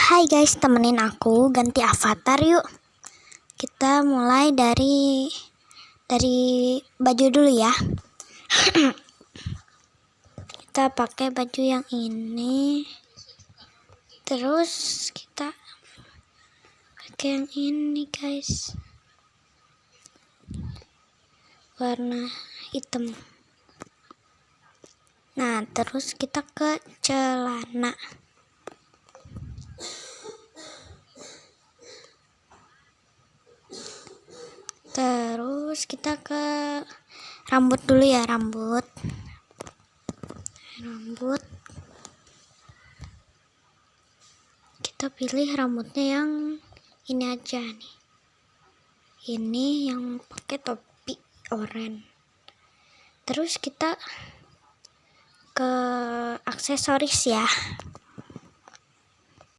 Hai guys, temenin aku ganti avatar yuk. Kita mulai dari baju dulu ya. Kita pakai baju yang ini. Terus kita pakai yang ini guys. Warna hitam. Nah, terus kita ke celana. Terus kita ke rambut dulu ya, rambut. Kita pilih rambutnya yang ini aja nih. Ini yang pakai topi oranye. Terus kita ke aksesoris ya.